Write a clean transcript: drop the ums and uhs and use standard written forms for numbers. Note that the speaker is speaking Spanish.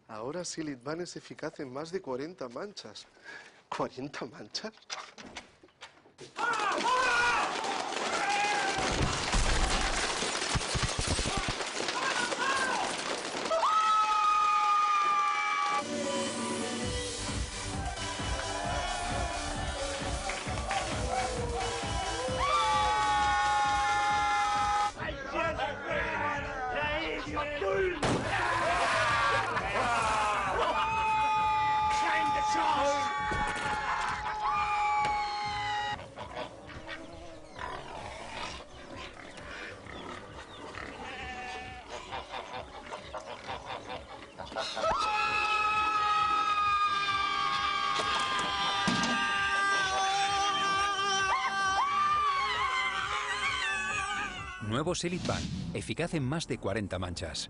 Ahora Silent Ban es eficaz en más de 40 manchas. ¿40 manchas? Nuevo Silent Ban, eficaz en más de 40 manchas.